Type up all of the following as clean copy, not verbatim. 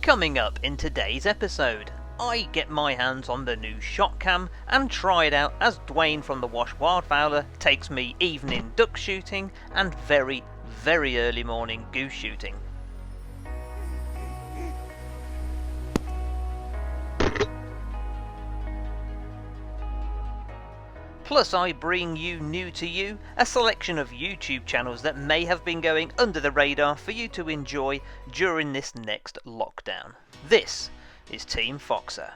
Coming up in today's episode, I get my hands on the new ShotKam and try it out as Dewayne from the Wash Wildfowler takes me evening duck shooting and very early morning goose shooting. Plus I bring you new to you, a selection of YouTube channels that may have been going under the radar for you to enjoy during this next lockdown. This is Team Foxer.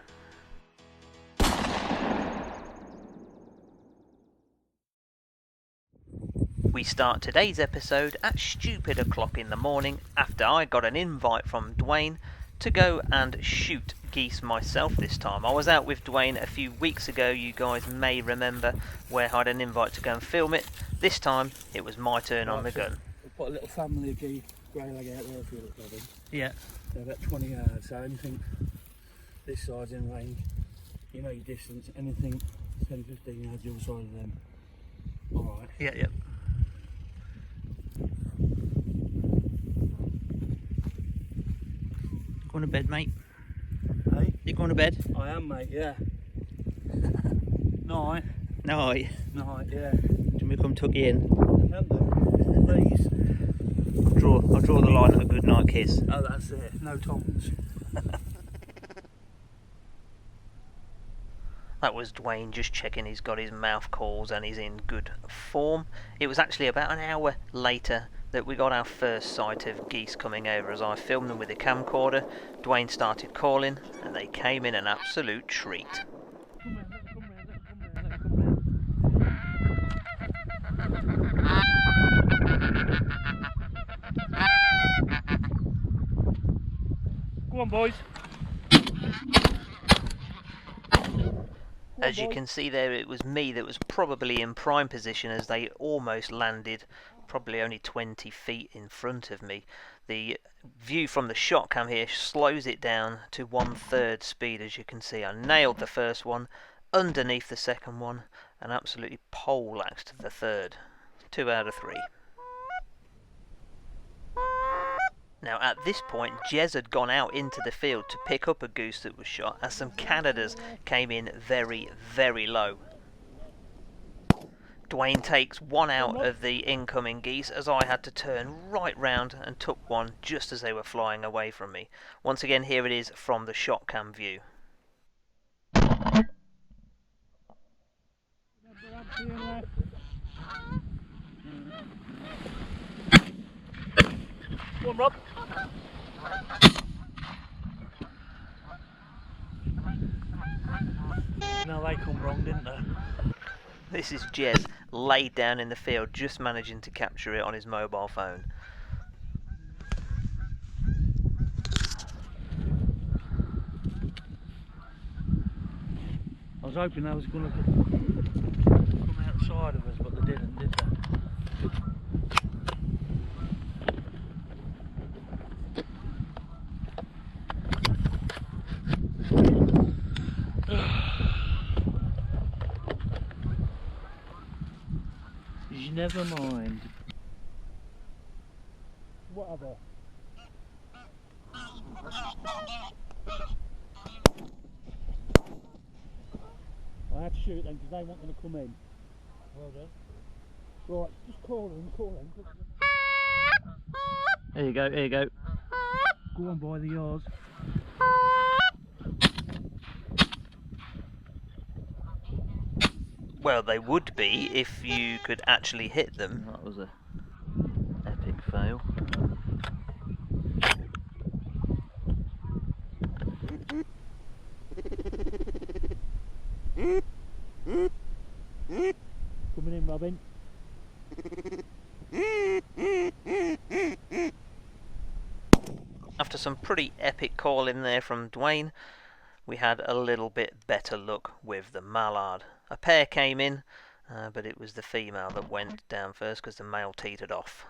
We start today's episode at stupid o'clock in the morning after I got an invite from Dewayne to go and shoot geese myself this time. I was out with Dewayne a few weeks ago, you guys may remember, where I had an invite to go and film it. This time it was my turn on the gun. We've got a little family of geese, grey leg out there if you look at them. Yeah. They're about 20 yards, so anything this side's in range, you know your distance, anything 10-15 yards the other side of them. Alright. Yeah. Going to bed, mate? Hey? You going to bed? I am, mate, yeah. Night. Night. Night, yeah. Do you want me to come tuck you in? Can do. Please. I'll draw the line at a good night kiss. Oh, that's it. No tongs. That was Dewayne just checking he's got his mouth calls and he's in good form. It was actually about an hour later that we got our first sight of geese coming over as I filmed them with a camcorder. Dewayne started calling and they came in an absolute treat. Come round. Go on, boys. As you can see there, it was me that was probably in prime position as they almost landed probably only 20 feet in front of me. The view from the ShotKam here slows it down to 1/3 speed. As you can see, I nailed the first one underneath the second one and absolutely poleaxed the third. 2 out of 3. Now at this point, Jez had gone out into the field to pick up a goose that was shot as some Canadas came in very low. Dewayne takes one out of the incoming geese as I had to turn right round and took one just as they were flying away from me. Once again, here it is from the ShotKam view. Go on, Rob. Now they come wrong, didn't they? This is Jez laid down in the field, just managing to capture it on his mobile phone. I was hoping they was going to come outside of us, but they didn't, did they? Never mind. Whatever. I had to shoot them because they weren't going to come in. Well done. Right, just call them. Here you go. Go on by the yards. Well, they would be if you could actually hit them. That was a epic fail. Coming in, Robin. After some pretty epic calling there from Dewayne, we had a little bit better luck with the mallard. A pair came in, but it was the female that went down first because the male teetered off.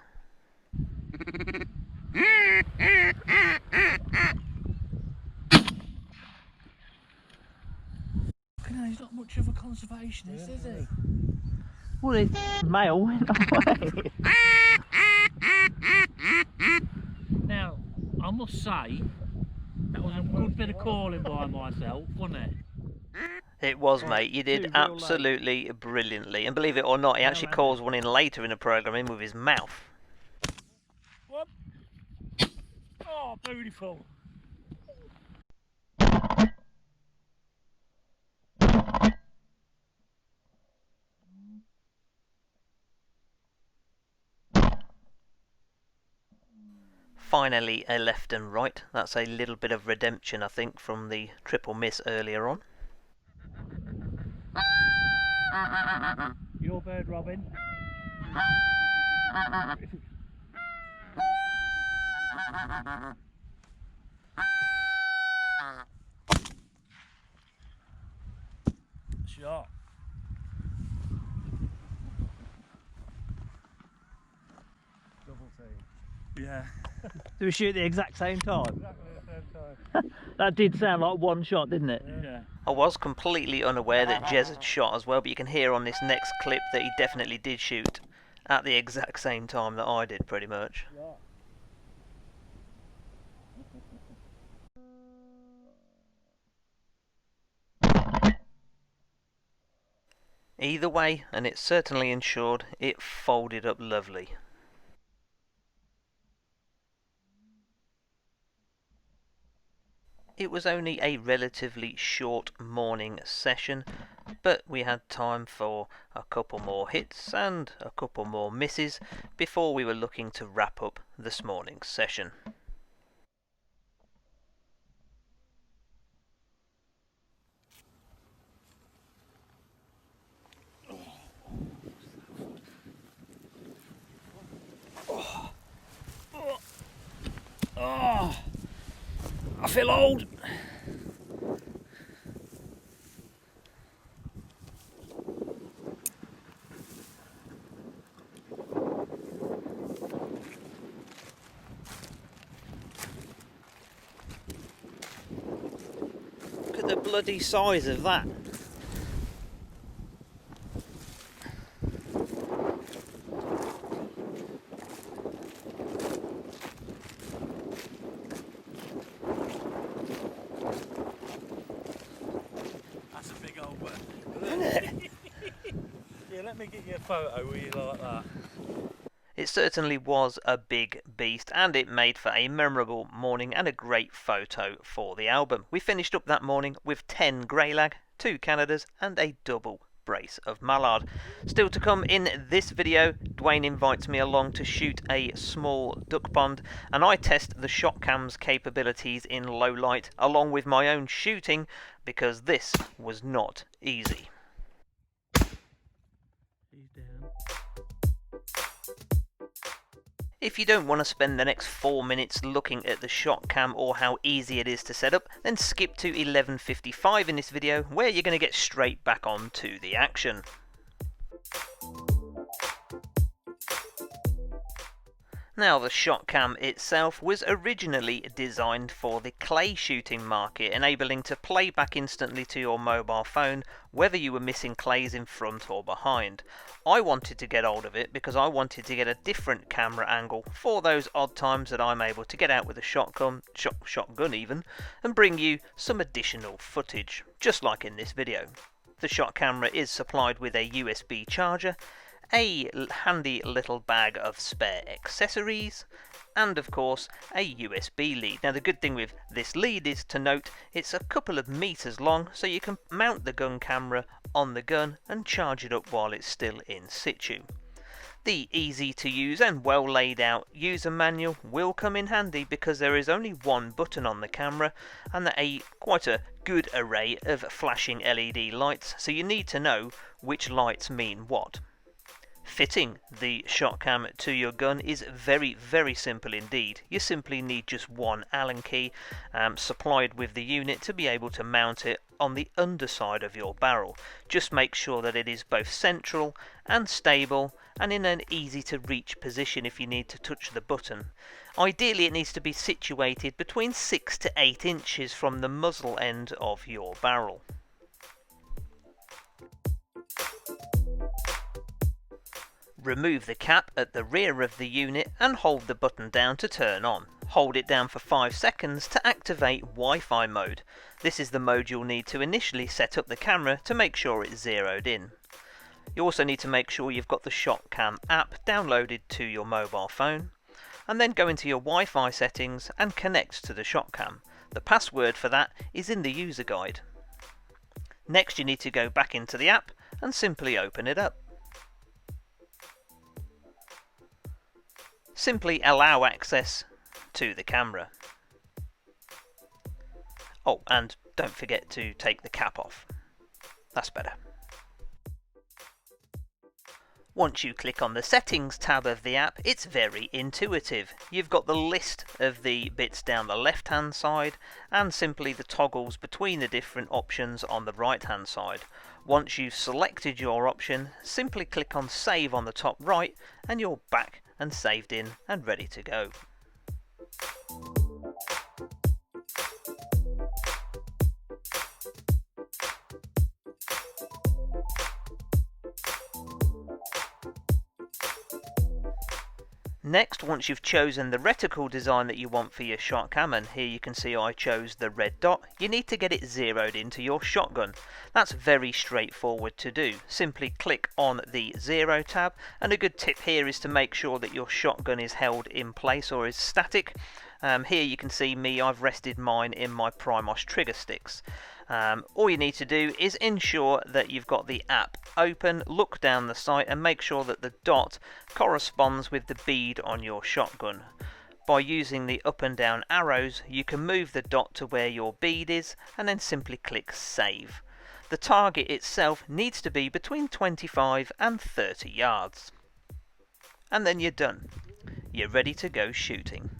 He's not much of a conservationist, is he? Well, the male went away. Now, I must say, good bit of calling by myself, wasn't it? It was, mate. You did Too real absolutely brilliantly. And believe it or not, he actually calls one in later in the programme in with his mouth. What? Oh, beautiful. Finally, a left and right. That's a little bit of redemption, I think, from the triple miss earlier on. Your bird, Robin. Shot. Double team. Yeah. Do we shoot at the exact same time? Exactly the same time. That did sound like one shot, didn't it? Yeah. I was completely unaware that Jez had shot as well, but you can hear on this next clip that he definitely did shoot at the exact same time that I did, pretty much. Either way, and it certainly ensured it folded up lovely. It was only a relatively short morning session, but we had time for a couple more hits and a couple more misses before we were looking to wrap up this morning's session. Oh, I feel old. Look at the bloody size of that. That's a big old one. Isn't it? Yeah, let me get you a photo with you like that. It certainly was a big beast, and it made for a memorable morning and a great photo for the album. We finished up that morning with 10 greylag, 2 Canadas and a double brace of mallard. Still to come in this video, Dewayne invites me along to shoot a small duck pond, and I test the ShotKams capabilities in low light along with my own shooting, because this was not easy. He's down. If you don't want to spend the next 4 minutes looking at the ShotKam or how easy it is to set up, then skip to 11:55 in this video, where you're going to get straight back on to the action. Now, the ShotKam itself was originally designed for the clay shooting market, enabling to play back instantly to your mobile phone whether you were missing clays in front or behind. I wanted to get hold of it because I wanted to get a different camera angle for those odd times that I'm able to get out with a shotgun even, and bring you some additional footage, just like in this video. The shot camera is supplied with a USB charger, a handy little bag of spare accessories, and of course a USB lead. Now, the good thing with this lead is to note it's a couple of meters long, so you can mount the gun camera on the gun and charge it up while it's still in situ. The easy to use and well laid out user manual will come in handy because there is only one button on the camera and quite a good array of flashing LED lights, so you need to know which lights mean what. Fitting the ShotKam to your gun is very, very simple indeed. You simply need just one Allen key supplied with the unit to be able to mount it on the underside of your barrel. Just make sure that it is both central and stable and in an easy to reach position if you need to touch the button. Ideally, it needs to be situated between 6 to 8 inches from the muzzle end of your barrel. Remove the cap at the rear of the unit and hold the button down to turn on. Hold it down for 5 seconds to activate Wi-Fi mode. This is the mode you'll need to initially set up the camera to make sure it's zeroed in. You also need to make sure you've got the ShotKam app downloaded to your mobile phone, and then go into your Wi-Fi settings and connect to the ShotKam. The password for that is in the user guide. Next, you need to go back into the app and simply open it up. Simply allow access to the camera. Oh, and don't forget to take the cap off. That's better. Once you click on the settings tab of the app, it's very intuitive. You've got the list of the bits down the left hand side and simply the toggles between the different options on the right hand side. Once you've selected your option, simply click on save on the top right and you're back and saved in and ready to go. Next, once you've chosen the reticle design that you want for your ShotKam, and here you can see I chose the red dot, you need to get it zeroed into your shotgun. That's very straightforward to do. Simply click on the zero tab, and a good tip here is to make sure that your shotgun is held in place or is static. Here you can see me, I've rested mine in my Primos trigger sticks. All you need to do is ensure that you've got the app open, look down the sight and make sure that the dot corresponds with the bead on your shotgun. By using the up and down arrows, you can move the dot to where your bead is and then simply click save. The target itself needs to be between 25 and 30 yards. And then you're done. You're ready to go shooting.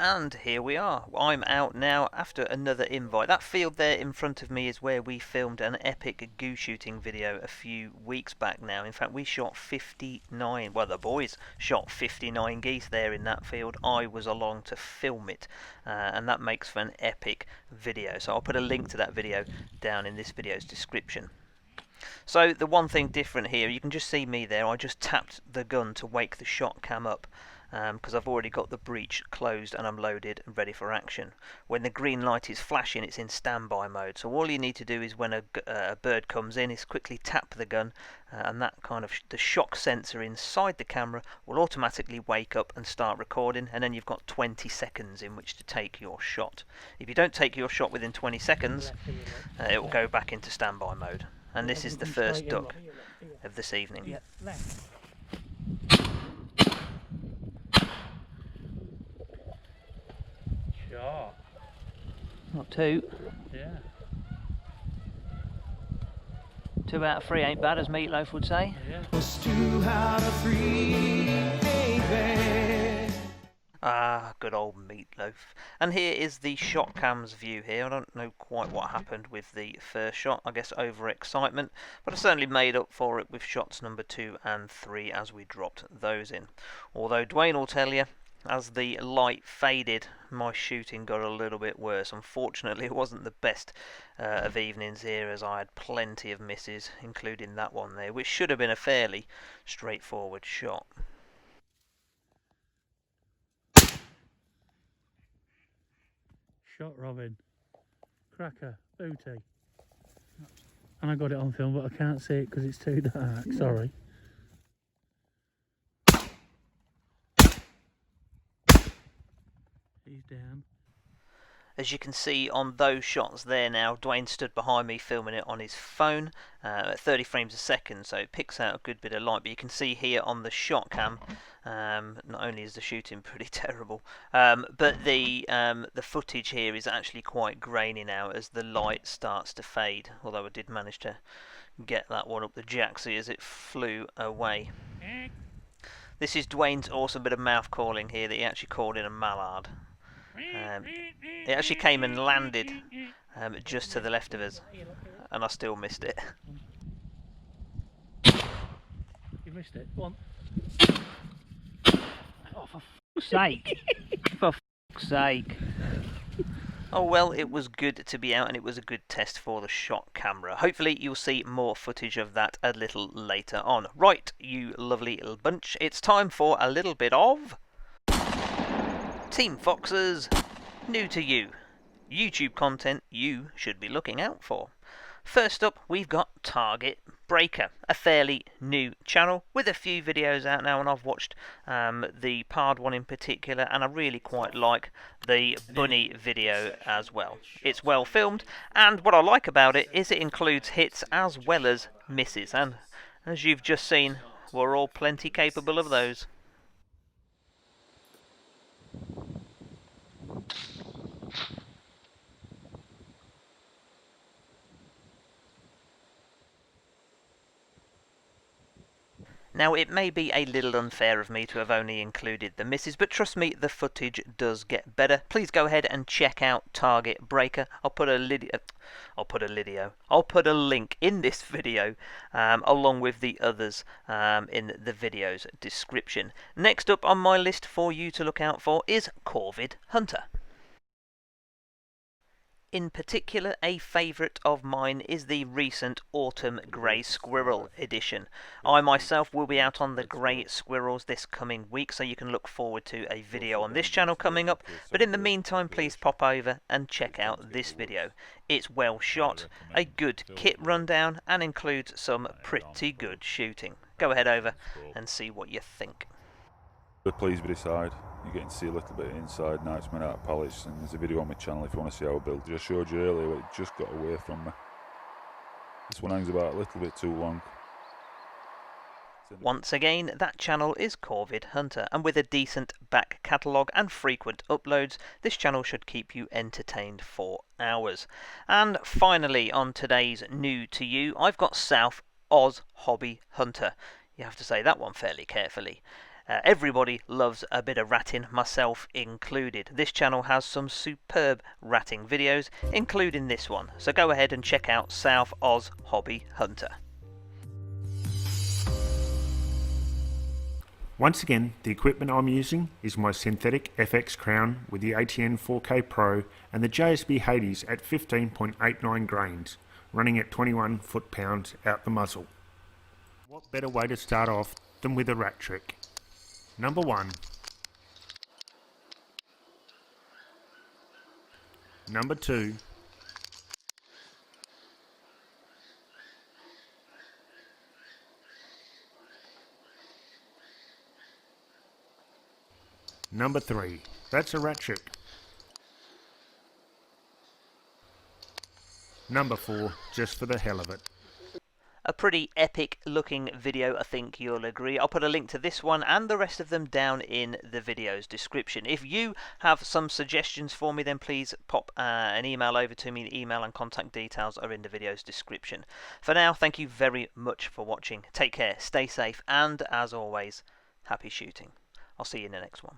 And here we are. I'm out now after another invite. That field there in front of me is where we filmed an epic goose shooting video a few weeks back now. In fact, we shot 59, well the boys shot 59 geese there in that field. I was along to film it, and that makes for an epic video. So I'll put a link to that video down in this video's description. So the one thing different here, you can just see me there, I just tapped the gun to wake the ShotKam up. Because I've already got the breech closed and I'm loaded and ready for action. When the green light is flashing, it's in standby mode. So all you need to do is when a bird comes in is quickly tap the gun, and that kind of the shock sensor inside the camera will automatically wake up and start recording, and then you've got 20 seconds in which to take your shot. If you don't take your shot within 20 seconds, it will go back into standby mode. And this is the first duck of this evening. Sure. Not two. Yeah. 2 out of 3 ain't bad, as Meatloaf would say. Yeah. 2 out of 3 ain't bad. Ah, good old Meatloaf. And here is the ShotKam's view here. I don't know quite what happened with the first shot. I guess overexcitement. But I certainly made up for it with shots number 2 and 3 as we dropped those in. Although Dewayne will tell you, as the light faded, my shooting got a little bit worse. Unfortunately, it wasn't the best of evenings here, as I had plenty of misses, including that one there, which should have been a fairly straightforward shot. Shot Robin. Cracker. Booty. And I got it on film, but I can't see it because it's too dark. Sorry. He's down. As you can see on those shots there now, Dewayne stood behind me filming it on his phone at 30 frames a second, so it picks out a good bit of light. But you can see here on the ShotKam, not only is the shooting pretty terrible, but the footage here is actually quite grainy now as the light starts to fade, although I did manage to get that one up the jacksie as it flew away. This is Dwayne's awesome bit of mouth calling here that he actually called in a mallard. It actually came and landed just to the left of us, and I still missed it. You missed it. Go on. Oh, for fuck's sake! For fuck's sake! Oh well, it was good to be out and it was a good test for the shot camera. Hopefully you'll see more footage of that a little later on. Right, you lovely little bunch, it's time for a little bit of Team Fox's New to You. YouTube content you should be looking out for. First up, we've got Target Breaker, a fairly new channel with a few videos out now, and I've watched the Pard one in particular, and I really quite like the bunny video as well. It's well filmed, and what I like about it is it includes hits as well as misses, and as you've just seen, we're all plenty capable of those. Now, it may be a little unfair of me to have only included the misses, but trust me, the footage does get better. Please go ahead and check out Target Breaker. I'll put a link in this video, along with the others in the video's description. Next up on my list for you to look out for is Corvid Hunter. In particular, a favourite of mine is the recent Autumn Grey Squirrel edition. I myself will be out on the grey squirrels this coming week, so you can look forward to a video on this channel coming up. But in the meantime, please pop over and check out this video. It's well shot, a good kit rundown, and includes some pretty good shooting. Go ahead over and see what you think. We're pleased with this side. You're getting to see a little bit inside now. It's made out of polish, and there's a video on my channel if you want to see how I build. I showed you earlier, but it just got away from me. This one hangs about a little bit too long. Once again, that channel is Corvid Hunter, and with a decent back catalogue and frequent uploads, this channel should keep you entertained for hours. And finally, on today's New to You, I've got South Oz Hobby Hunter. You have to say that one fairly carefully. Everybody loves a bit of ratting, myself included. This channel has some superb ratting videos, including this one. So go ahead and check out South Oz Hobby Hunter. Once again, the equipment I'm using is my synthetic FX crown with the ATN 4K Pro and the JSB Hades at 15.89 grains, running at 21 foot-pounds out the muzzle. What better way to start off than with a rat trick? Number 1. Number 2. Number 3. That's a rat trick. Number 4. Just for the hell of it. A pretty epic looking video, I think you'll agree. I'll put a link to this one and the rest of them down in the video's description. If you have some suggestions for me, then please pop an email over to me. The email and contact details are in the video's description. For now, thank you very much for watching. Take care, stay safe, and as always, happy shooting. I'll see you in the next one.